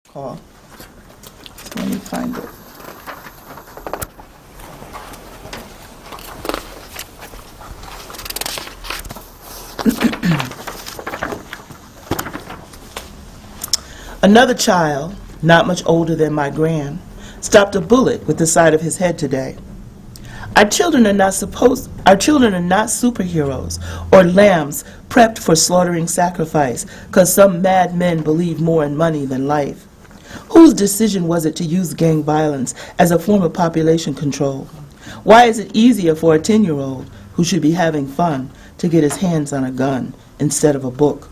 call. So let me find it. Another child, not much older than my gran, stopped a bullet with the side of his head today. Our children are not superheroes or lambs prepped for slaughtering sacrifice because some mad men believe more in money than life. Whose decision was it to use gang violence as a form of population control? Why is it easier for a 10-year-old who should be having fun to get his hands on a gun instead of a book?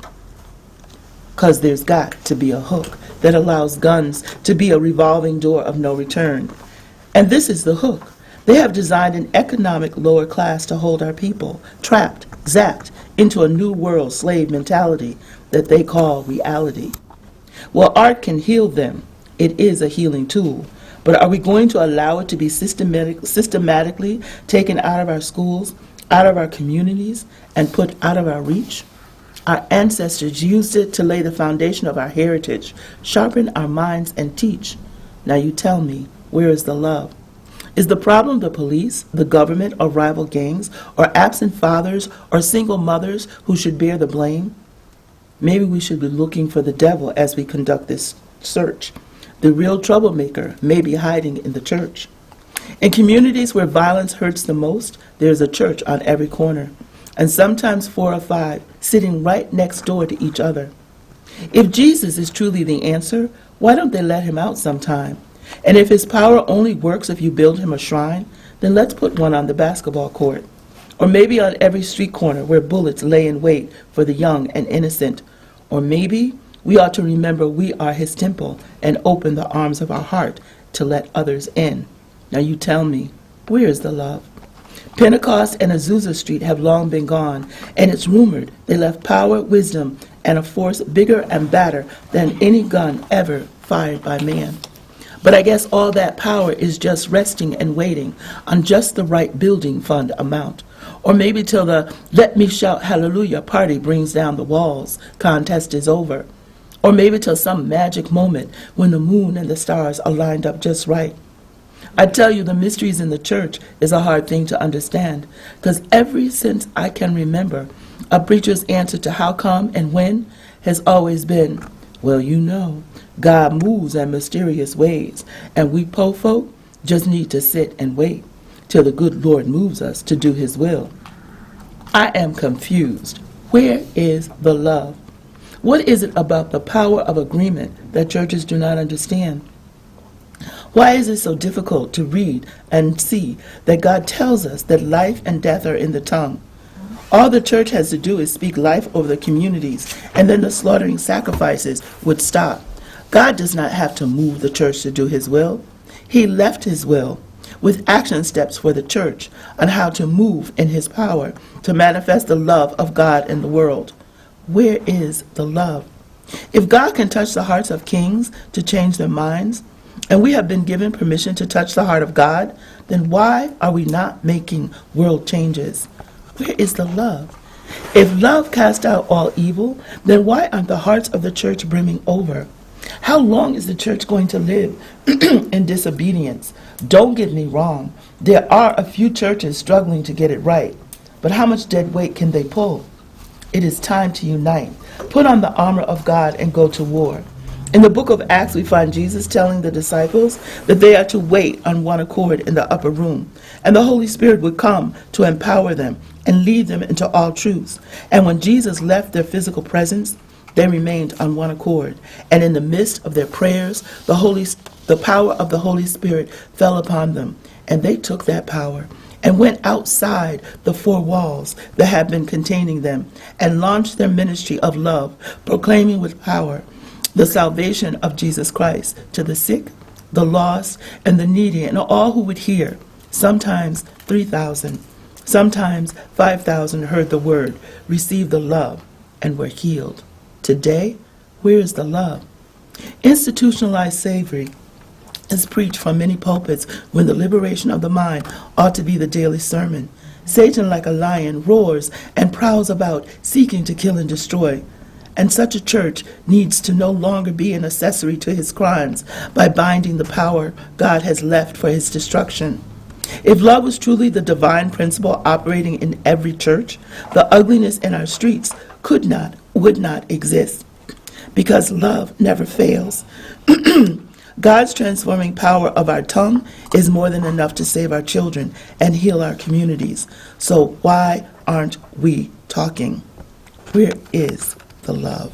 Because there's got to be a hook that allows guns to be a revolving door of no return. And this is the hook. They have designed an economic lower class to hold our people, trapped, zapped, into a new world slave mentality that they call reality. Well, art can heal them. It is a healing tool. But are we going to allow it to be systematically taken out of our schools, out of our communities, and put out of our reach? Our ancestors used it to lay the foundation of our heritage, sharpen our minds, and teach. Now you tell me, where is the love? Is the problem the police, the government, or rival gangs, or absent fathers, or single mothers who should bear the blame? Maybe we should be looking for the devil as we conduct this search. The real troublemaker may be hiding in the church. In communities where violence hurts the most, there's a church on every corner, and sometimes 4 or 5 sitting right next door to each other. If Jesus is truly the answer, why don't they let him out sometime? And if his power only works if you build him a shrine, then let's put one on the basketball court. Or maybe on every street corner where bullets lay in wait for the young and innocent. Or maybe we ought to remember we are his temple and open the arms of our heart to let others in. Now you tell me, where is the love? Pentecost and Azusa Street have long been gone, and it's rumored they left power, wisdom, and a force bigger and badder than any gun ever fired by man. But I guess all that power is just resting and waiting on just the right building fund amount. Or maybe till the Let Me Shout Hallelujah party brings down the walls contest is over. Or maybe till some magic moment when the moon and the stars are lined up just right. I tell you, the mysteries in the church is a hard thing to understand, because ever since I can remember, a preacher's answer to how come and when has always been, well, you know, God moves in mysterious ways, and we po folk just need to sit and wait till the good Lord moves us to do his will. I am confused. Where is the love? What is it about the power of agreement that churches do not understand? Why is it so difficult to read and see that God tells us that life and death are in the tongue? All the church has to do is speak life over the communities, and then the slaughtering sacrifices would stop. God does not have to move the church to do his will. He left his will with action steps for the church on how to move in his power to manifest the love of God in the world. Where is the love? If God can touch the hearts of kings to change their minds, and we have been given permission to touch the heart of God, then why are we not making world changes? Where is the love? If love casts out all evil, then why aren't the hearts of the church brimming over? How long is the church going to live in disobedience? Don't get me wrong. There are a few churches struggling to get it right. But how much dead weight can they pull? It is time to unite. Put on the armor of God and go to war. In the book of Acts, we find Jesus telling the disciples that they are to wait on one accord in the upper room, and the Holy Spirit would come to empower them and lead them into all truths. And when Jesus left their physical presence, they remained on one accord. And in the midst of their prayers, the power of the Holy Spirit fell upon them, and they took that power and went outside the 4 walls that had been containing them and launched their ministry of love, proclaiming with power the salvation of Jesus Christ to the sick, the lost, and the needy, and all who would hear. Sometimes 3,000, sometimes 5,000 heard the word, received the love, and were healed. Today, where is the love? Institutionalized slavery is preached from many pulpits when the liberation of the mind ought to be the daily sermon. Satan, like a lion, roars and prowls about, seeking to kill and destroy. And such a church needs to no longer be an accessory to his crimes by binding the power God has left for his destruction. If love was truly the divine principle operating in every church, the ugliness in our streets would not exist, because love never fails. God's transforming power of our tongue is more than enough to save our children and heal our communities. So why aren't we talking? Where is the love?